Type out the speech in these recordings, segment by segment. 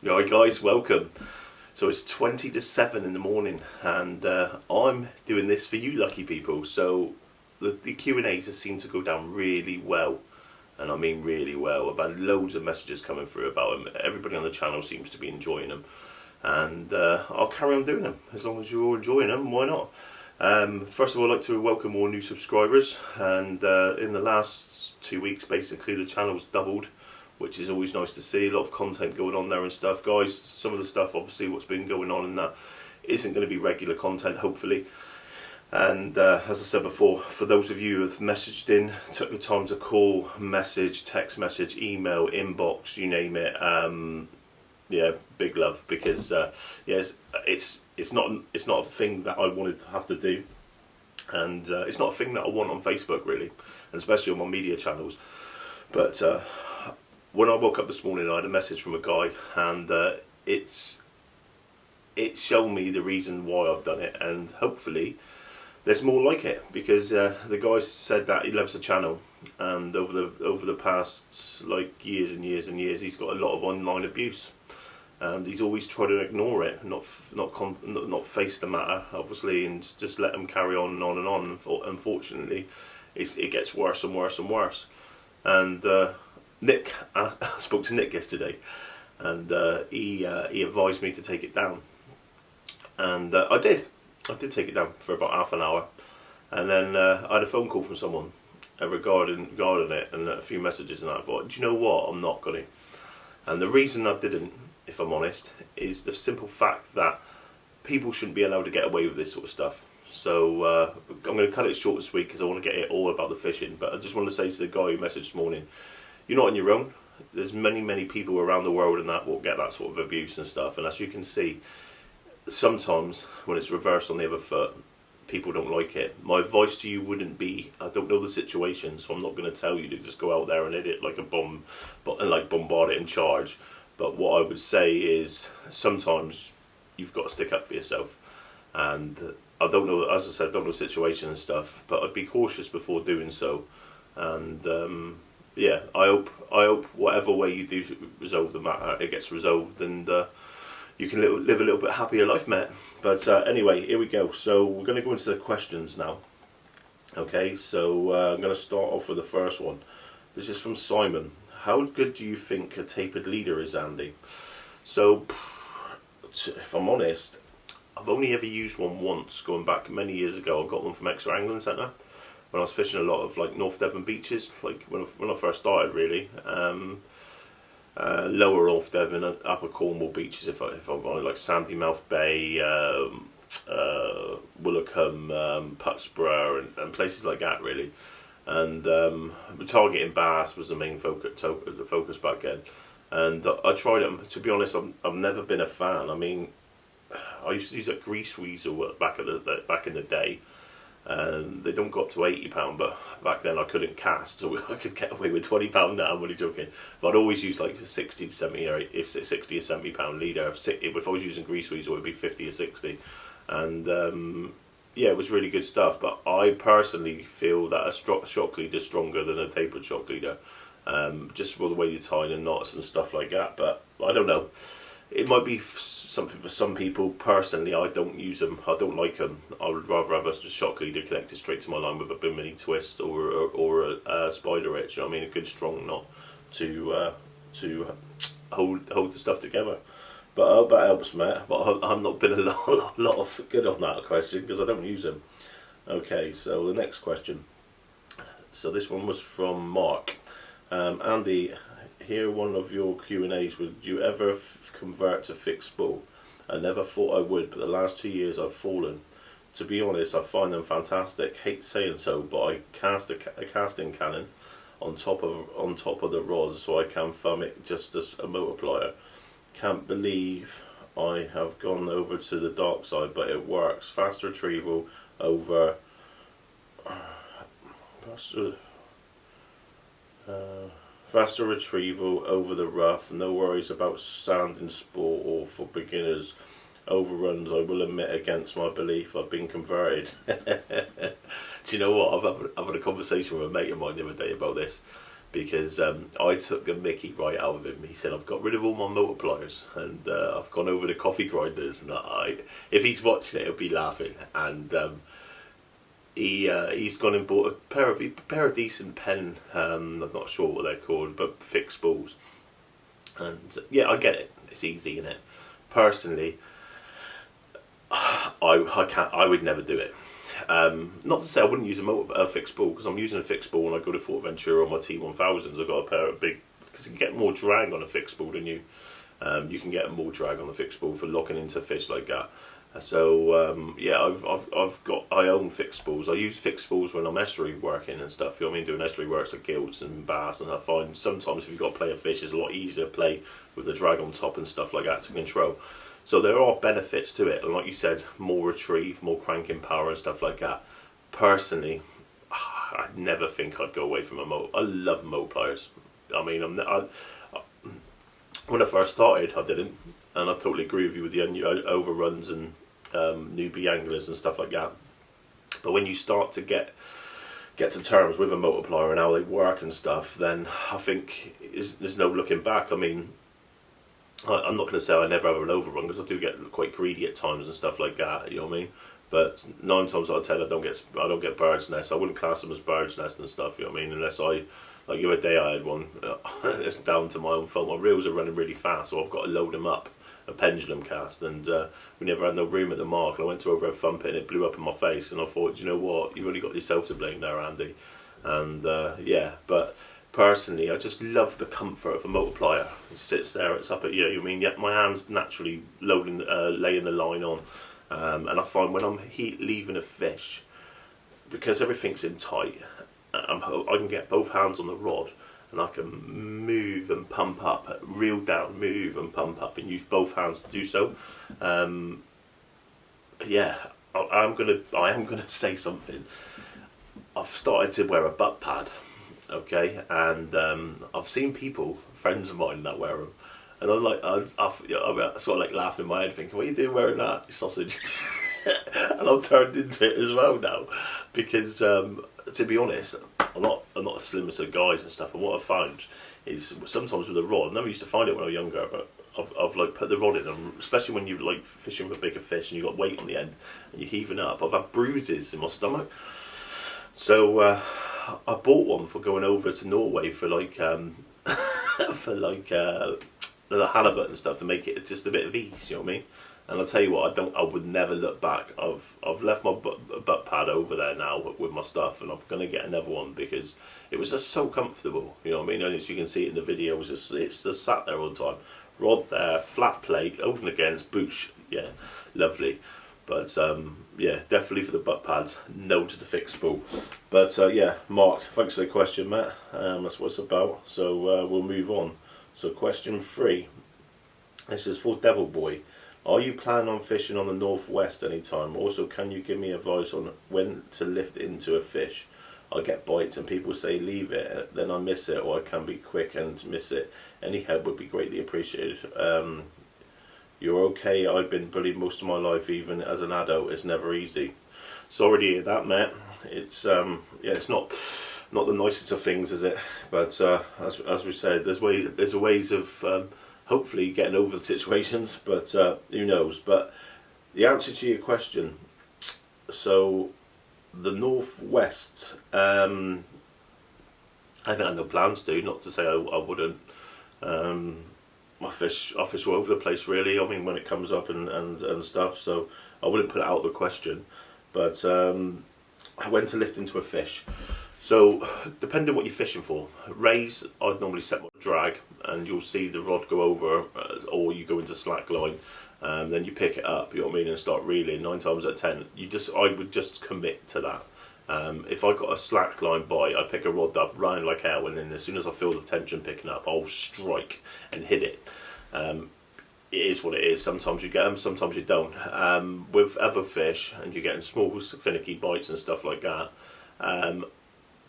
Alright guys, welcome. So it's 20 to 7 in the morning and I'm doing this for you lucky people. So the Q&As have seemed to go down really well, and I mean really well. I've had loads of messages coming through about them. Everybody on the channel seems to be enjoying them, and I'll carry on doing them. As long as you're all enjoying them, why not? First of all, I'd like to welcome all new subscribers, and in the last 2 weeks basically the channel's doubled, which is always nice to see. A lot of content going on there and stuff. Guys, some of the stuff, obviously, what's been going on in that isn't going to be regular content, hopefully. And as I said before, for those of you who have messaged in, took the time to call, message, text message, email, inbox, you name it, yeah, big love, because yeah, it's not a thing that I wanted to have to do, and it's not a thing that I want on Facebook really, and especially on my media channels. But when I woke up this morning, I had a message from a guy, and it showed me the reason why I've done it, and hopefully there's more like it, because the guy said that he loves the channel, and over the past like years and years and years, he's got a lot of online abuse, and he's always tried to ignore it, not face the matter, obviously, and just let him carry on and on and on. Unfortunately, it gets worse and worse and worse, and Nick, I spoke to Nick yesterday, and he advised me to take it down, and I did take it down for about half an hour, and then I had a phone call from someone regarding it, and a few messages, and I thought, do you know what, I'm not going to. And the reason I didn't, if I'm honest, is the simple fact that people shouldn't be allowed to get away with this sort of stuff. So I'm going to cut it short this week because I want to get it all about the fishing. But I just want to say to the guy who messaged this morning, you're not on your own. There's many people around the world and that will get that sort of abuse and stuff. And as you can see, sometimes when it's reversed on the other foot, people don't like it. My advice to you wouldn't be, I don't know the situation, so I'm not going to tell you to just go out there and hit it like a bomb, and like bombard it and charge. But what I would say is sometimes you've got to stick up for yourself. And I don't know, as I said, I don't know the situation and stuff, but I'd be cautious before doing so. And yeah, I hope whatever way you do resolve the matter, it gets resolved, and you can live a little bit happier life, mate. But anyway, here we go. So we're going to go into the questions now. Okay, so I'm going to start off with the first one. This is from Simon. How good do you think a tapered leader is, Andy? So, if I'm honest, I've only ever used one once, going back many years ago. I got one from Exeter Angling Centre when I was fishing a lot of like North Devon beaches, like when I first started really. Lower North Devon and Upper Cornwall beaches, if I'm on, like Sandymouth Bay, Woolacombe, Putsborough, and places like that really. And targeting bass was the main focus back then. And I tried them. To be honest, I've never been a fan. I mean, I used to use a grease weasel back in the day. And they don't go up to £80, but back then I couldn't cast, so I could get away with £20 now. I'm only joking. But I'd always use like 60 to 70 or 60 or 70 pound leader. If I was using grease weasel, it would be 50 or 60, and yeah, it was really good stuff. But I personally feel that a shock leader is stronger than a tapered shock leader, just for the way you tie in knots and stuff like that. But I don't know. It might be something for some people. Personally, I don't use them. I don't like them. I would rather have a shock leader connected straight to my line with a bimini twist or a spider hitch. You know what I mean, a good strong knot to hold the stuff together. But I hope that helps, mate. But I've not been a lot of good on that question because I don't use them. Okay, so the next question. So this one was from Mark. Andy, hear one of your Q&As. Would you ever convert to fixed spool? I never thought I would, but the last 2 years I've fallen. To be honest, I find them fantastic. Hate saying so, but I cast a casting cannon on top of the rod, so I can thumb it just as a multiplier. Can't believe I have gone over to the dark side, but it works. Fast retrieval over. Faster retrieval over the rough, no worries about sand and sport, or for beginners. Overruns, I will admit, against my belief, I've been converted. Do you know what? I've had a conversation with a mate of mine the other day about this, because I took a mickey right out of him. He said, I've got rid of all my multipliers and I've gone over to coffee grinders, and if he's watching it, he'll be laughing. And he's gone and bought a pair of decent pen, I'm not sure what they're called, but fixed spools. And yeah, I get it, it's easy, innit? Personally, I would never do it. Not to say I wouldn't use a fixed spool, because I'm using a fixed spool when I go to Fort Ventura on my T1000s. I've got a pair of big, because you can get more drag on a fixed spool than you. You can get more drag on a fixed spool for locking into fish like that. So yeah, I own fixed spools. I use fixed spools when I'm estuary working and stuff. You know what I mean? Doing estuary works like gilts and bass, and I find sometimes if you've got to play a fish, it's a lot easier to play with the drag on top and stuff like that to control. So there are benefits to it, and like you said, more retrieve, more cranking power and stuff like that. Personally, I never think I'd go away from I love multipliers. I mean, when I first started, I didn't, and I totally agree with you with the overruns and newbie anglers and stuff like that. But when you start to get to terms with a multiplier and how they work and stuff, then I think there's no looking back. I mean, I'm not going to say I never have an overrun, because I do get quite greedy at times and stuff like that. You know what I mean? But 9 times out of 10, I don't get bird's nests. I wouldn't class them as bird's nests and stuff. You know what I mean? Unless like the other day I had one. It's down to my own fault. My reels are running really fast, so I've got to load them up. A pendulum cast, and we never had no room at the mark. And I went to over and thump it, and it blew up in my face. And I thought, you know what? You've only got yourself to blame there, Andy. And yeah, but personally, I just love the comfort of a multiplier. It sits there, it's up at you. I mean, yeah, my hand's naturally laying the line on, and I find when I'm leaving a fish, because everything's in tight, I can get both hands on the rod, and I can move and pump up, reel down, move and pump up, and use both hands to do so. Yeah, I am gonna say something. I've started to wear a butt pad. Okay, and I've seen people, friends of mine, that wear them, and I'm like, I sort of like laughing in my head, thinking, "What are you doing wearing that, you sausage?" And I've turned into it as well now, because to be honest, I'm not as slim as the guys and stuff. And what I've found is sometimes with a rod, I never used to find it when I was younger, but I've like put the rod in, and especially when you're like fishing with a bigger fish and you've got weight on the end and you're heaving up. I've had bruises in my stomach, so. I bought one for going over to Norway for like for like the halibut and stuff, to make it just a bit of ease, you know what I mean? And I'll tell you what, I would never look back. I've left my butt pad over there now with my stuff, and I'm gonna get another one, because it was just so comfortable, you know what I mean? And as you can see in the video, it's just sat there all the time. Rod there, flat plate, open against, boosh, yeah, lovely. But yeah, definitely for the butt pads, no to the fixed spool. But yeah, Mark, thanks for the question, Matt. That's what it's about. So we'll move on. So question 3. This is for Devil Boy. Are you planning on fishing on the northwest anytime? Also, can you give me advice on when to lift into a fish? I get bites and people say leave it, then I miss it, or I can be quick and miss it. Any help would be greatly appreciated. You're okay, I've been bullied most of my life, even as an adult. It's never easy. Sorry to hear that, Matt. It's yeah, it's not the nicest of things, is it? But as we said, there's ways of hopefully getting over the situations, but who knows? But the answer to your question, so the northwest, I haven't had no plans to. Not to say I wouldn't. I fish all over the place, really. I mean, when it comes up and stuff, so I wouldn't put it out of the question. But I went to lift into a fish. So depending on what you're fishing for, rays, I'd normally set my drag, and you'll see the rod go over, or you go into slack line, then you pick it up, you know what I mean, and start reeling. 9 times out of 10, I would just commit to that. If I got a slack line bite, I'd pick a rod up, run like hell, and then as soon as I feel the tension picking up, I'll strike and hit it. It is what it is. Sometimes you get them, sometimes you don't. With other fish, and you're getting small, finicky bites and stuff like that,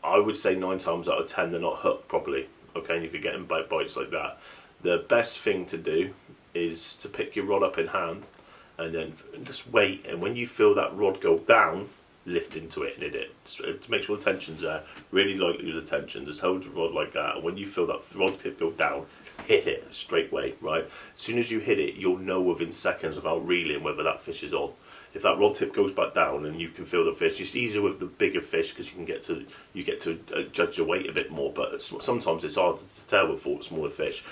I would say 9 times out of 10 they're not hooked properly. Okay, and if you're getting bites like that, the best thing to do is to pick your rod up in hand, and then just wait. And when you feel that rod go down, lift into it and hit it. To make sure the tension's there, really lightly with the tension, just hold your rod like that, and when you feel that rod tip go down, hit it straight away, right? As soon as you hit it, you'll know within seconds without reeling whether that fish is on. If that rod tip goes back down and you can feel the fish, it's easier with the bigger fish because you get to judge the weight a bit more. But sometimes it's hard to tell with smaller fish.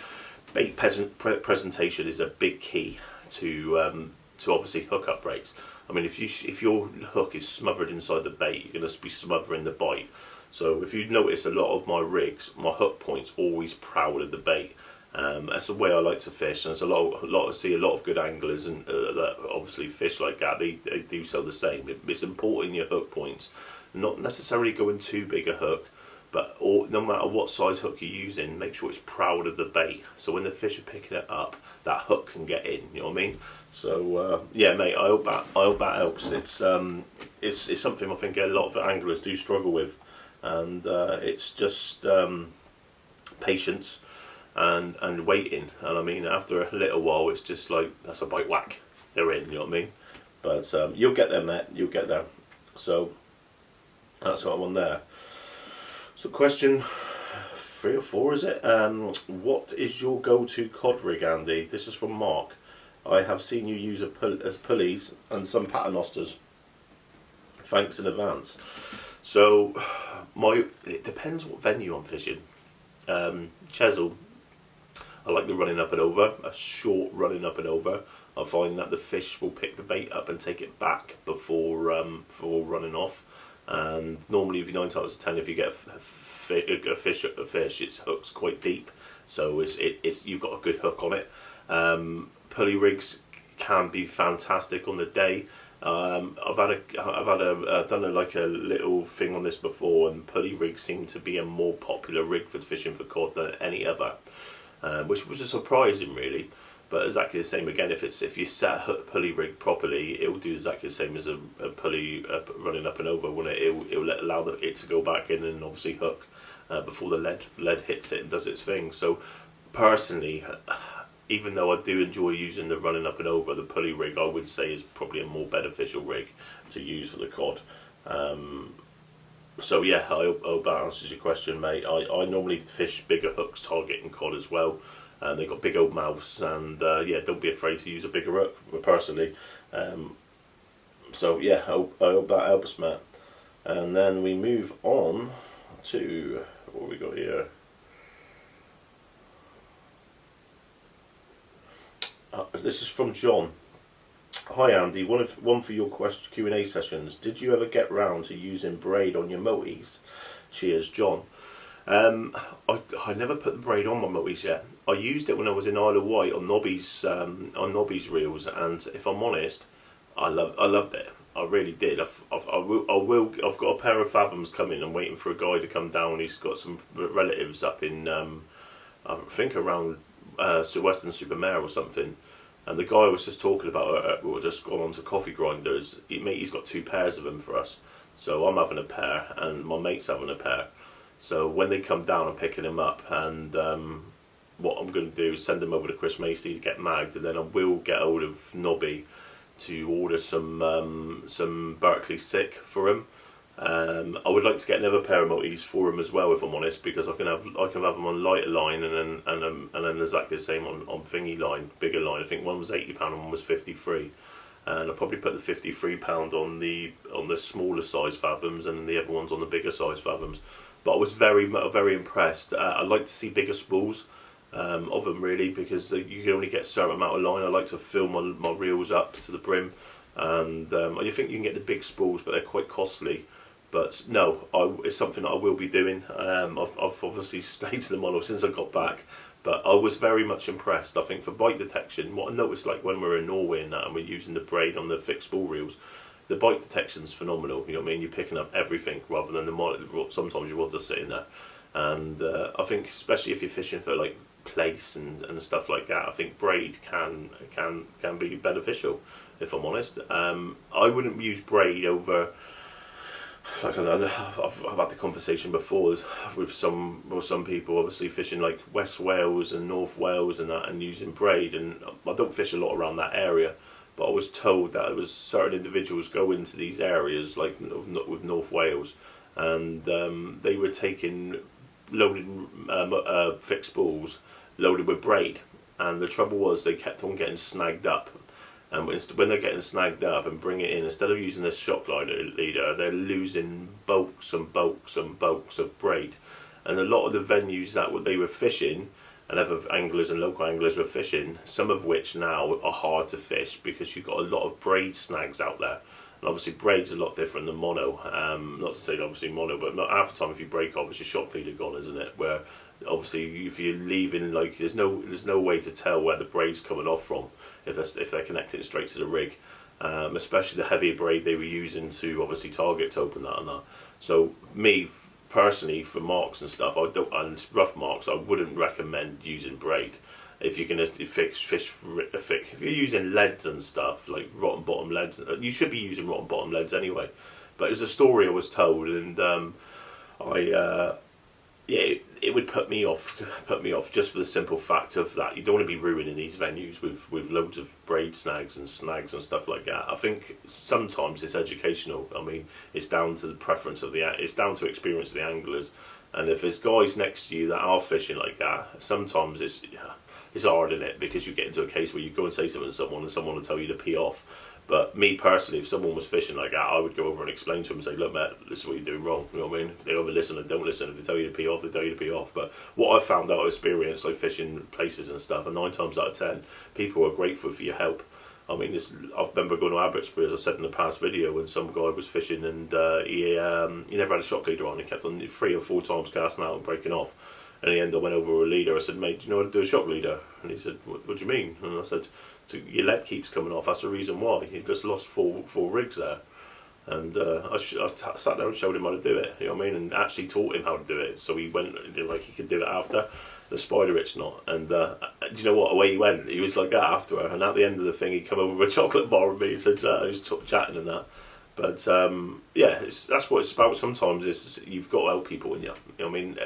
Bait presentation is a big key to obviously hook up breaks. I mean, if your hook is smothered inside the bait, you're going to be smothering the bite. So if you notice, a lot of my rigs, my hook points always prowl at the bait. That's the way I like to fish, and there's I see a lot of good anglers and that obviously fish like that. They do so the same. It's important your hook points, not necessarily going too big a hook, but no matter what size hook you're using, make sure it's proud of the bait. So when the fish are picking it up, that hook can get in. You know what I mean? So yeah, mate. I hope that helps. It's something I think a lot of anglers do struggle with, and it's just patience. And waiting, and I mean, after a little while, it's just like, that's a bite, whack, they're in. You know what I mean? But you'll get there, mate. You'll get there. So that's what I'm on there. So question 3 or 4, is it? What is your go-to cod rig, Andy? This is from Mark. I have seen you use as pulleys and some paternosters. Thanks in advance. So it depends what venue I'm fishing. Chesil, I like the running up and over, a short running up and over. I find that the fish will pick the bait up and take it back before running off. And normally, if you 9 times out of 10, if you get a fish, its hook's quite deep, so it's you've got a good hook on it. Pulley rigs can be fantastic on the day. I've done a little thing on this before, and pulley rigs seem to be a more popular rig for fishing for cod than any other, which was surprising, really. But exactly the same again. If you set a pulley rig properly, it will do exactly the same as a pulley running up and over. When it will allow it to go back in and obviously hook before the lead hits it and does its thing. So personally, even though I do enjoy using the running up and over, the pulley rig I would say is probably a more beneficial rig to use for the cod. So yeah, I hope that answers your question, mate. I normally fish bigger hooks targeting cod as well. They've got big old mouths, and yeah, don't be afraid to use a bigger hook, personally. So yeah, I hope that helps, Matt. And then we move on to what we got here. This is from John. Hi Andy, one for your Q&A sessions. Did you ever get round to using braid on your multis? Cheers, John. I never put the braid on my multis yet. I used it when I was in Isle of Wight on Nobby's reels, and if I'm honest, I loved it. I really did. I've got a pair of fathoms coming. I'm waiting for a guy to come down. He's got some relatives up in I think around Western Supermare or something. And the guy was just talking about we were just gone on to coffee grinders. He's got 2 pairs of them for us. So I'm having a pair, and my mate's having a pair. So when they come down, I'm picking them up, and what I'm going to do is send them over to Chris Macy to get magged, and then I will get hold of Nobby to order some Berkeley Sick for him. I would like to get another pair of multis for him as well, if I'm honest, because I can have them on lighter line and then exactly the same on thingy line, bigger line. I think one was £80 and one was 53, and I'll probably put the £53 on the smaller size fathoms, and the other ones on the bigger size fathoms. But I was very impressed. I'd like to see bigger spools of them, really, because you can only get a certain amount of line. I like to fill my reels up to the brim, and I think you can get the big spools, but they're quite costly. But no, it's something that I will be doing. I've obviously stayed to the model since I got back, but I was very much impressed. I think for bite detection, what I noticed, like when we're in Norway and that, and we're using the braid on the fixed spool reels, the bite detection's phenomenal. You know what I mean? You're picking up everything rather than sometimes your rods are sitting there. And I think especially if you're fishing for like place and stuff like that, I think braid can be beneficial, if I'm honest. I wouldn't use braid over, like, I've had the conversation before with some people obviously fishing like West Wales and North Wales and that, and using braid, and I don't fish a lot around that area, but I was told that it was certain individuals go into these areas, like with North Wales, and they were taking loaded fixed spools loaded with braid, and the trouble was they kept on getting snagged up. And when they're getting snagged up and bring it in, instead of using this shock leader, they're losing bulks and bulks and bulks of braid. And a lot of the venues that they were fishing, and other anglers and local anglers were fishing, some of which now are hard to fish because you've got a lot of braid snags out there. And obviously braid's a lot different than mono. Not to say obviously mono, but not half the time if you break off, it's your shock leader gone, isn't it? Where obviously if you're leaving, like there's no way to tell where the braid's coming off from if they're connecting straight to the rig. Especially the heavier braid they were using to obviously target to open that and that. So me personally, for marks and stuff, and rough marks, I wouldn't recommend using braid. If you're going to if you're using leads and stuff, like rotten bottom leads, you should be using rotten bottom leads anyway. But it was a story I was told, and it would put me off just for the simple fact of that you don't want to be ruining these venues with loads of braid snags and stuff like that. I think sometimes it's educational. I mean, it's down to the preference of it's down to experience of the anglers, and if there's guys next to you that are fishing like that, sometimes it's hard, isn't it? Because you get into a case where you go and say something to someone and someone will tell you to pee off. But me personally, if someone was fishing like that, I would go over and explain to them and say, look, mate, this is what you're doing wrong. You know what I mean? If they either listen or don't listen. If they tell you to pee off, they tell you to pee off. But what I've found out of experience, like fishing places and stuff, and 9 times out of 10, people are grateful for your help. I mean, I remember going to Abbotsbury, as I said in the past video, when some guy was fishing and he never had a shock leader on. He kept on 3 or 4 times casting out and breaking off. And in the end, I went over with a leader. I said, mate, do you know how to do a shock leader? And he said, what do you mean? And I said, your lead keeps coming off. That's the reason why. He just lost four rigs there. And I sat there and showed him how to do it. You know what I mean? And actually taught him how to do it. So he went, like he could do it after the spider itch knot. And do you know what? Away he went. He was like that after her. And at the end of the thing, he come over with a chocolate bar with me. He said, he was chatting and that. But that's what it's about. Sometimes is you've got to help people, and you know what I mean.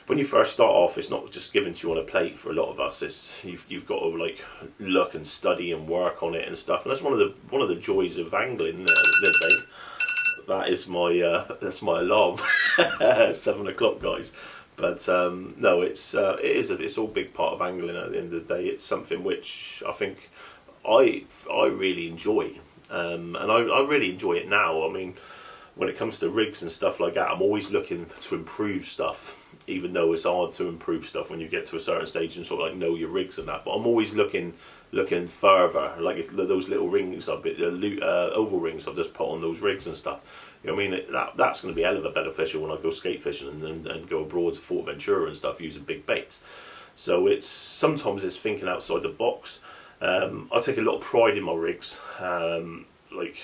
When you first start off, it's not just given to you on a plate for a lot of us. It's you've got to like look and study and work on it and stuff. And that's one of the joys of angling. That is my that's my alarm. 7 o'clock, guys. But no, it's all a big part of angling. At the end of the day, it's something which I think I really enjoy, and I really enjoy it now. I mean, when it comes to rigs and stuff like that, I'm always looking to improve stuff. Even though it's hard to improve stuff when you get to a certain stage and sort of like know your rigs and that, but I'm always looking further. Like if those little rings, oval rings I've just put on those rigs and stuff. You know what I mean? That's going to be hell of a beneficial when I go skate fishing and go abroad to Fort Ventura and stuff using big baits. So sometimes it's thinking outside the box. I take a lot of pride in my rigs. Like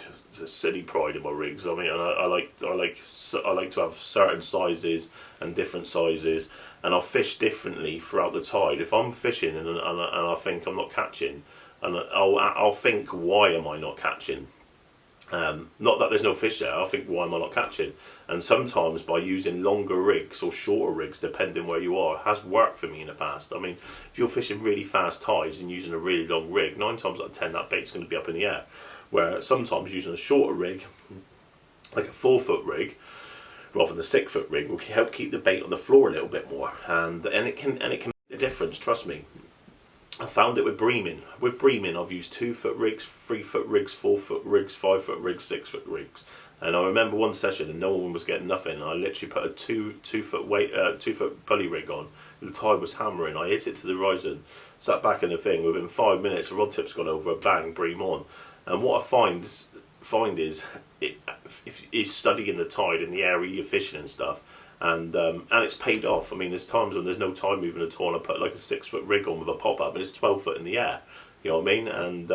silly pride in my rigs. I mean, I like to have certain sizes and different sizes, and I'll fish differently throughout the tide. If I'm fishing and I think I'm not catching, and I'll think, why am I not catching? Not that there's no fish there. I'll think, why am I not catching? And sometimes by using longer rigs or shorter rigs, depending where you are, has worked for me in the past. I mean, if you're fishing really fast tides and using a really long rig, 9 times out of 10 that bait's going to be up in the air. Where sometimes using a shorter rig, like a 4-foot rig, rather than a 6-foot rig, will help keep the bait on the floor a little bit more, and it can make a difference. Trust me. I found it with breaming. With breaming, I've used 2-foot rigs, 3-foot rigs, 4-foot rigs, 5-foot rigs, 6-foot rigs, and I remember one session and no one was getting nothing. I literally put a 2-foot pulley rig on. The tide was hammering. I hit it to the horizon, sat back in the thing. Within 5 minutes, the rod tip's gone over. Bang, bream on. And what I find is studying the tide in the area you're fishing and stuff, and it's paid off. I mean, there's times when there's no tide moving at all, and I put like a 6-foot rig on with a pop up, and it's 12 foot in the air. You know what I mean? And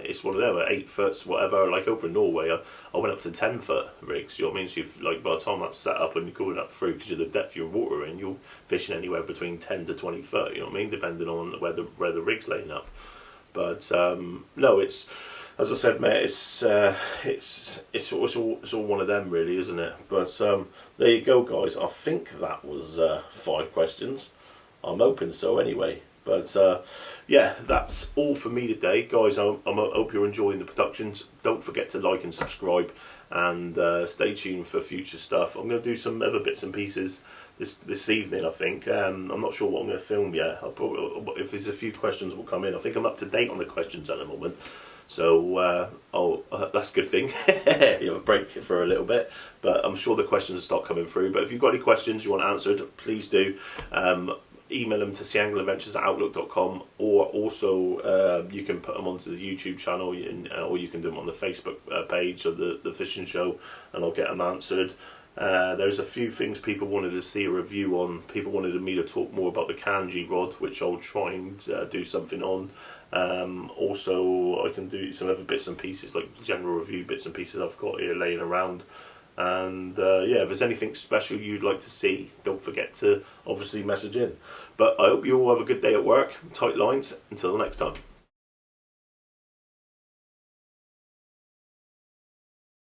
it's one of them, 8 foot, whatever. Like over in Norway, I went up to 10-foot rigs. You know what I mean? So you've, like, by the time that's set up and you're going up through, because of the depth of your water in, you're fishing anywhere between 10 to 20 foot. You know what I mean? Depending on where the rig's laying up. But no, it's. As I said, mate, it's all one of them, really, isn't it? But there you go, guys. I think that was 5 questions. I'm hoping so, anyway. But yeah, that's all for me today, guys. I hope you're enjoying the productions. Don't forget to like and subscribe, and stay tuned for future stuff. I'm going to do some other bits and pieces this evening, I think. I'm not sure what I'm going to film yet. If there's a few questions will come in. I think I'm up to date on the questions at the moment. So that's a good thing. You have a break for a little bit, but I'm sure the questions will start coming through. But if you've got any questions you want answered, please do. Email them to seangleadventures@outlook.com, or also you can put them onto the YouTube channel, or you can do them on the Facebook page of the fishing show, and I'll get them answered. There's a few things people wanted to see a review on. People wanted me to talk more about the kanji rod, which I'll try and do something on. Also, I can do some other bits and pieces, like general review bits and pieces I've got here laying around. And yeah, if there's anything special you'd like to see, don't forget to obviously message in. But I hope you all have a good day at work. Tight lines. Until the next time.